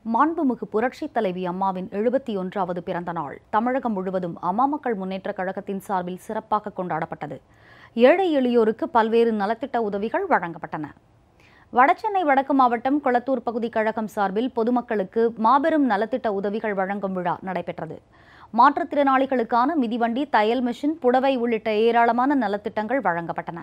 மாண்புமிகு புரட்சித் தலைவி அம்மாவின் 71வது பிறந்த நாள் தமிழகம் முழுவதும் அம்மா மக்கள் முன்னேற்றக் கழகத்தின் சார்பில் சிறப்பாக கொண்டாடப்பட்டது. ஏழை எளியோருக்கு பல்வேறு நலத்திட்ட உதவிகள் வழங்கப்பட்டன. வடசென்னை வடக்கு மாவட்டம் கொளத்தூர் பகுதி கழகம் சார்பில் பொதுமக்களுக்கு மாபெரும் நலத்திட்ட உதவிகள் வழங்கும் விழா நடைபெற்றது. மாற்றுத்திறனாளிகளுக்கான மிதிவண்டி, தையல் மிஷின், புடவை உள்ளிட்ட ஏராளமான நலத்திட்டங்கள் வழங்கப்பட்டன.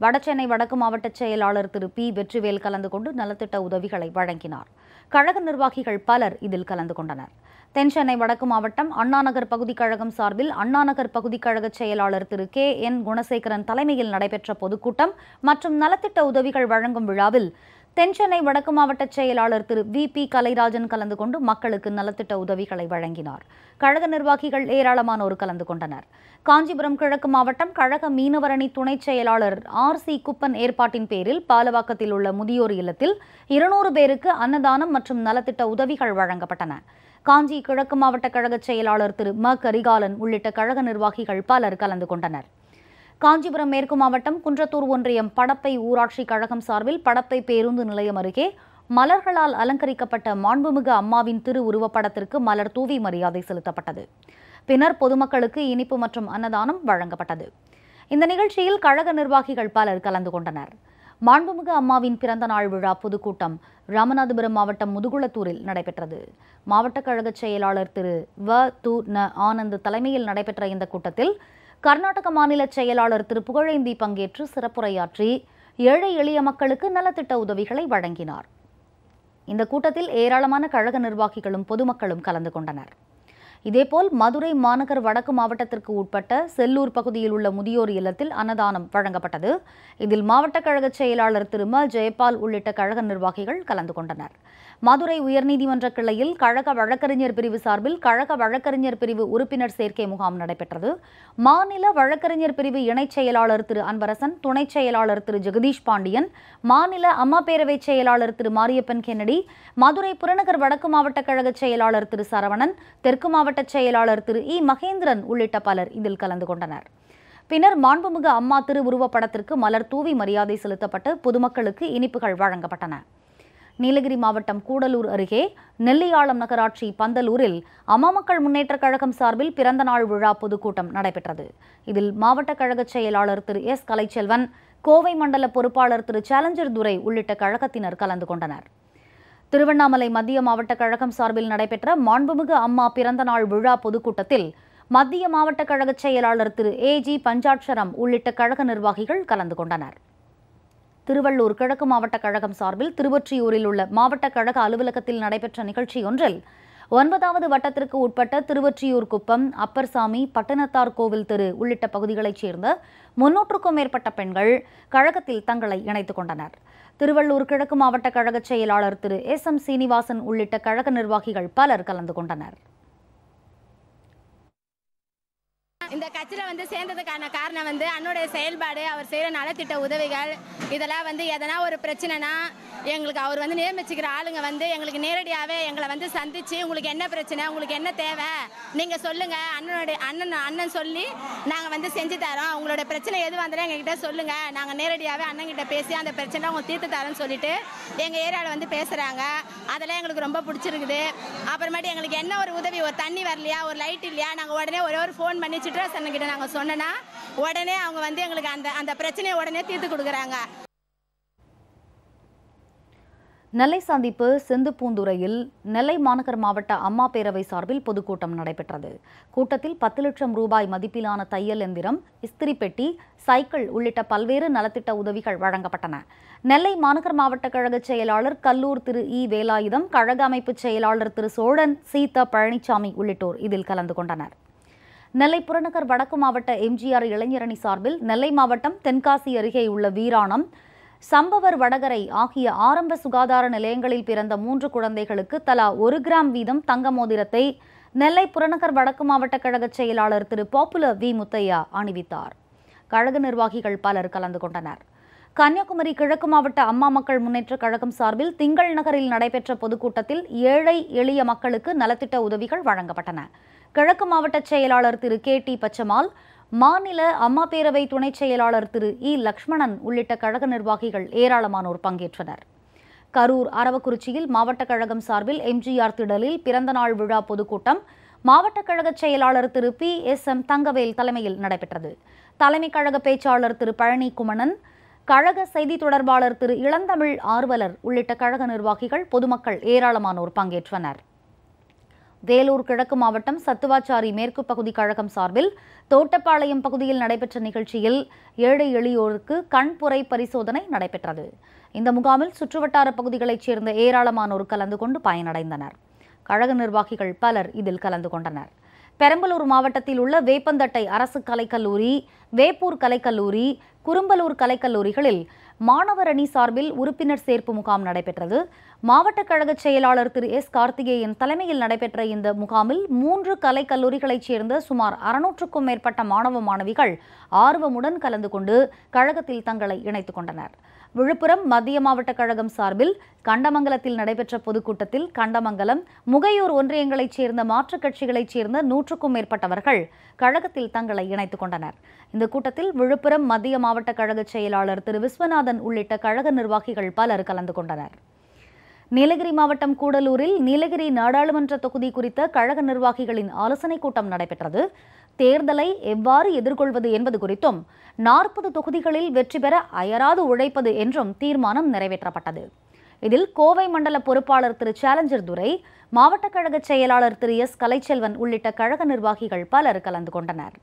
வடசென்னை வடக்கு மாவட்ட செயலாளர் திரு பி. வெற்றிவேல் கலந்து கொண்டு நலத்திட்ட உதவிகளை வழங்கினார். கழக நிர்வாகிகள் பலர் இதில் கலந்து கொண்டனர். தென்சென்னை வடக்கு மாவட்டம் அண்ணாநகர் பகுதி கழகம் சார்பில் அண்ணாநகர் பகுதி கழக செயலாளர் திரு கே. என். குணசேகரன் தலைமையில் நடைபெற்ற பொதுக்கூட்டம் மற்றும் நலத்திட்ட உதவிகள் வழங்கும் விழாவில் தென்சென்னை வடக்கு மாவட்ட செயலாளர் திரு வி. பி. கலைராஜன் கலந்து கொண்டு மக்களுக்கு நலத்திட்ட உதவிகளை வழங்கினார். கழக நிர்வாகிகள் ஏராளமானோர் கலந்து கொண்டனர். காஞ்சிபுரம் கிழக்கு மாவட்டம் கழக மீனவரணி துணை செயலாளர் ஆர். சி. குப்பன் ஏற்பாட்டின் பேரில் பாலவாக்கத்தில் உள்ள முதியோர் இல்லத்தில் 200 பேருக்கு அன்னதானம் மற்றும் நலத்திட்ட உதவிகள் வழங்கப்பட்டன. காஞ்சி கிழக்கு மாவட்ட கழக செயலாளர் திரு ம. கரிகாலன் உள்ளிட்ட கழக நிர்வாகிகள் பலர் கலந்து கொண்டனர். காஞ்சிபுரம் மேற்கு மாவட்டம் குன்றத்தூர் ஒன்றியம் படப்பை ஊராட்சி கழகம் சார்பில் படப்பை பேருந்து நிலையம் அருகே மலர்களால் அலங்கரிக்கப்பட்ட மாண்புமிகு அம்மாவின் திருவுருவப்படத்திற்கு மலர் தூவி மரியாதை செலுத்தப்பட்டது. பின்னர் பொதுமக்களுக்கு இனிப்பு மற்றும் அன்னதானம் வழங்கப்பட்டது. இந்த நிகழ்ச்சியில் கழக நிர்வாகிகள் பலர் கலந்து கொண்டனர். மாண்புமிகு அம்மாவின் பிறந்த நாள் விழா பொதுக்கூட்டம் ராமநாதபுரம் மாவட்டம் முதுகுளத்தூரில் நடைபெற்றது. மாவட்ட கழக செயலாளர் திரு வ. து. ந. ஆனந்த் தலைமையில் நடைபெற்ற இந்த கூட்டத்தில் கர்நாடக மாநில செயலாளர் திரு புகழேந்தி பங்கேற்று சிறப்புரையாற்றி ஏழை எளிய மக்களுக்கு நலத்திட்ட உதவிகளை வழங்கினார். இந்த கூட்டத்தில் ஏராளமான கழக நிர்வாகிகளும் பொதுமக்களும் கலந்து கொண்டனர். இதேபோல் மதுரை மாநகர் வடக்கு மாவட்டத்திற்கு உட்பட்ட செல்லூர் பகுதியில் உள்ள முதியோர் இல்லத்தில் அன்னதானம் வழங்கப்பட்டது. இதில் மாவட்ட கழக செயலாளர் திரு ம. ஜெயபால் உள்ளிட்ட கழக நிர்வாகிகள் கலந்து கொண்டனர். மதுரை உயர்நீதிமன்ற கிளையில் கழக வழக்கறிஞர் பிரிவு சார்பில் கழக வழக்கறிஞர் பிரிவு உறுப்பினர் சேர்க்கை முகாம் நடைபெற்றது. மாநில வழக்கறிஞர் பிரிவு இணைச் செயலாளர் திரு அன்பரசன், துணைச் செயலாளர் திரு ஜெகதீஷ் பாண்டியன், மாநில அம்மா பேரவை செயலாளர் திரு மாரியப்பன் கென்னடி, மதுரை புறநகர் வடக்கு மாவட்ட கழக செயலாளர் திரு சரவணன், தெற்கு மாவட்ட செயலாளர் திரு இ. மகேந்திரன் உள்ளிட்ட பலர் இதில் கலந்து கொண்டனர். பின்னர் மாண்புமிகு அம்மா திருவுருவப்படத்திற்கு மலர் தூவி மரியாதை செலுத்தப்பட்டு பொதுமக்களுக்கு இனிப்புகள் வழங்கப்பட்டன. நீலகிரி மாவட்டம் கூடலூர் அருகே நெல்லியாளம் நகராட்சி பந்தலூரில் அம்மா மக்கள் முன்னேற்றக் கழகம் சார்பில் பிறந்த நாள் விழா பொதுக்கூட்டம் நடைபெற்றது. இதில் மாவட்ட கழக செயலாளர் திரு எஸ். கலைச்செல்வன், கோவை மண்டல பொறுப்பாளர் திரு சேலஞ்சர் துரை உள்ளிட்ட கழகத்தினர் கலந்து கொண்டனர். திருவண்ணாமலை மத்திய மாவட்ட கழகம் சார்பில் நடைபெற்ற மாண்புமிகு அம்மா பிறந்த நாள் விழா பொதுக்கூட்டத்தில் மத்திய மாவட்ட கழக செயலாளர் திரு ஏ. ஜி. பஞ்சாட்சரம் உள்ளிட்ட கழக நிர்வாகிகள் கலந்து கொண்டனர். திருவள்ளூர் கிழக்கு மாவட்ட கழகம் சார்பில் திருவொற்றியூரில் உள்ள மாவட்ட கழக அலுவலகத்தில் நடைபெற்ற நிகழ்ச்சி ஒன்றில் 9வது வட்டத்திற்கு உட்பட்ட திருவொற்றியூர் குப்பம், அப்பர்சாமி, பட்டணத்தார் கோவில் தெரு உள்ளிட்ட பகுதிகளைச் சேர்ந்த 300க்கும் மேற்பட்ட பெண்கள் கழகத்தில் தங்களை இணைத்துக் கொண்டனர். திருவள்ளூர் கிழக்கு மாவட்ட கழக செயலாளர் திரு எஸ். எம். சீனிவாசன் உள்ளிட்ட கழக நிர்வாகிகள் பலர் கலந்து கொண்டனர். இந்த கட்சியில் சேர்ந்ததுக்கான காரணம் அண்ணனுடைய செயல்பாடு, அவர் செய்கிற நலத்திட்ட உதவிகள், இதெல்லாம் எதனா ஒரு பிரச்சனைனா எங்களுக்கு அவர் நியமிச்சுக்கிற ஆளுங்க எங்களுக்கு நேரடியாகவே எங்களை சந்தித்து உங்களுக்கு என்ன பிரச்சனை, உங்களுக்கு என்ன தேவை நீங்கள் சொல்லுங்கள், அண்ணன் சொல்லி நாங்கள் செஞ்சு தரோம், உங்களோட பிரச்சனை எது வந்தாலும் எங்ககிட்ட சொல்லுங்கள், நாங்கள் நேரடியாகவே அண்ணன்கிட்ட பேசி அந்த பிரச்சனை அவங்க தீர்த்து தரோன்னு சொல்லிட்டு எங்கள் ஏரியாவில் பேசுகிறாங்க. அதெல்லாம் எங்களுக்கு ரொம்ப பிடிச்சிருக்குது. அப்புறமேட்டு எங்களுக்கு என்ன ஒரு உதவி, ஒரு தண்ணி வரலையா, ஒரு லைட் இல்லையா, நாங்கள் உடனே ஒரு ஃபோன் பண்ணி சிட்ரஸன்கிட்ட நாங்கள் சொன்னோன்னா உடனே அவங்க எங்களுக்கு அந்த பிரச்சனையை உடனே தீர்த்து கொடுக்குறாங்க. நெல்லை சந்திப்பு செந்துப்பூந்துறையில் நெல்லை மாநகர் மாவட்ட அம்மா பேரவை சார்பில் பொதுக்கூட்டம் நடைபெற்றது. கூட்டத்தில் 10 லட்சம் ரூபாய் மதிப்பிலான தையல் எந்திரம், இஸ்திரி பெட்டி, சைக்கிள் உள்ளிட்ட பல்வேறு நலத்திட்ட உதவிகள் வழங்கப்பட்டன. நெல்லை மாநகர் மாவட்ட கழக செயலாளர் கல்லூர் திரு இ. வேலாயுதம், கழக அமைப்பு செயலாளர் திரு சோழன் சீதா பழனிசாமி உள்ளிட்டோர் இதில் கலந்து கொண்டனர். நெல்லை புறநகர் வடக்கு மாவட்ட எம்ஜிஆர் இளைஞரணி சார்பில் நெல்லை மாவட்டம் தென்காசி அருகே உள்ள வீராணம், சம்பவர், வடகரை ஆகிய ஆரம்ப சுகாதார நிலையங்களில் பிறந்த 3 குழந்தைகளுக்கு தலா 1 கிராம் வீதம் தங்க மோதிரத்தை நெல்லை புறநகர் வடக்கு மாவட்ட கழக செயலாளர் திரு பாப்புலர் வி. முத்தையா அணிவித்தார். கழக நிர்வாகிகள் பலர் கலந்து கொண்டனர். கன்னியாகுமரி கிழக்கு மாவட்ட அம்மா மக்கள் முன்னேற்றக் கழகம் சார்பில் திங்கள் நகரில் நடைபெற்ற பொதுக்கூட்டத்தில் ஏழை எளிய மக்களுக்கு நலத்திட்ட உதவிகள் வழங்கப்பட்டன. கிழக்கு மாவட்ட செயலாளர் திரு கே. டி. பச்சமால், மாநில அம்மா பேரவை துணைச் செயலாளர் திரு இ. லக்ஷ்மணன் உள்ளிட்ட கழக நிர்வாகிகள் ஏராளமானோர் பங்கேற்றனர். கரூர் அரவக்குறிச்சியில் மாவட்ட கழகம் சார்பில் எம்ஜிஆர் திடலில் பிறந்தநாள் விழா பொதுக்கூட்டம் மாவட்ட கழக செயலாளர் திரு PSM தங்கவேல் தலைமையில் நடைபெற்றது. தலைமை கழக பேச்சாளர் திரு பழனி குமணன், கழக செய்தி தொடர்பாளர் திரு இளந்தமிழ் ஆர்வலர் உள்ளிட்ட கழக நிர்வாகிகள், பொதுமக்கள் ஏராளமானோர் பங்கேற்றனர். வேலூர் கிழக்கு மாவட்டம் சத்துவாச்சாரி மேற்கு பகுதி கழகம் சார்பில் தோட்டப்பாளையம் பகுதியில் நடைபெற்ற நிகழ்ச்சியில் ஏழை எளியோருக்கு கண்புரை பரிசோதனை நடைபெற்றது. இந்த முகாமில் சுற்றுவட்டார பகுதிகளைச் சேர்ந்த ஏராளமானோர் கலந்து கொண்டு பயனடைந்தனர். கழக நிர்வாகிகள் பலர் இதில் கலந்து கொண்டனர். பெரம்பலூர் மாவட்டத்தில் உள்ள வேப்பந்தட்டை அரசு கலைக்கல்லூரி, வேப்பூர் கலைக்கல்லூரி, குரும்பலூர் கலைக்கல்லூரிகளில் மாணவர் அணி சார்பில் உறுப்பினர் சேர்ப்பு முகாம் நடைபெற்றது. மாவட்ட கழக செயலாளர் திரு கார்த்திகேயன் தலைமையில் நடைபெற்ற இந்த முகாமில் 3 கலைக்கல்லூரிகளைச் சேர்ந்த சுமார் 600க்கும் மேற்பட்ட மாணவ மாணவிகள் ஆர்வமுடன் கலந்து கொண்டு கழகத்தில் தங்களை இணைத்துக் கொண்டனர். விழுப்புரம் மத்திய மாவட்ட கழகம் சார்பில் கண்டமங்கலத்தில் நடைபெற்ற பொதுக்கூட்டத்தில் கண்டமங்கலம், முகையூர் ஒன்றியங்களைச் சேர்ந்த மாற்றுக் கட்சிகளைச் சேர்ந்த 100க்கும் மேற்பட்டவர்கள் கழகத்தில் தங்களை இணைத்துக் கொண்டனர். இந்த கூட்டத்தில் விழுப்புரம் மத்திய மாவட்ட கழக செயலாளர் திரு விஸ்வநாதன் உள்ளிட்ட கழக நிர்வாகிகள் பலர் கலந்து கொண்டனர். நீலகிரி மாவட்டம் கூடலூரில் நீலகிரி நாடாளுமன்ற தொகுதி குறித்த கழக நிர்வாகிகளின் ஆலோசனைக் கூட்டம் நடைபெற்றது. தேர்தலை எவ்வாறு எதிர்கொள்வது என்பது குறித்தும் 40 தொகுதிகளில் வெற்றி பெற அயராது உழைப்பது என்றும் தீர்மானம் நிறைவேற்றப்பட்டது. இதில் கோவை மண்டல பொறுப்பாளர் திரு சேலஞ்சர் துரை, மாவட்ட கழக செயலாளர் திரு கலைச்செல்வன் உள்ளிட்ட கழக நிர்வாகிகள் பலர் கலந்து கொண்டனர்.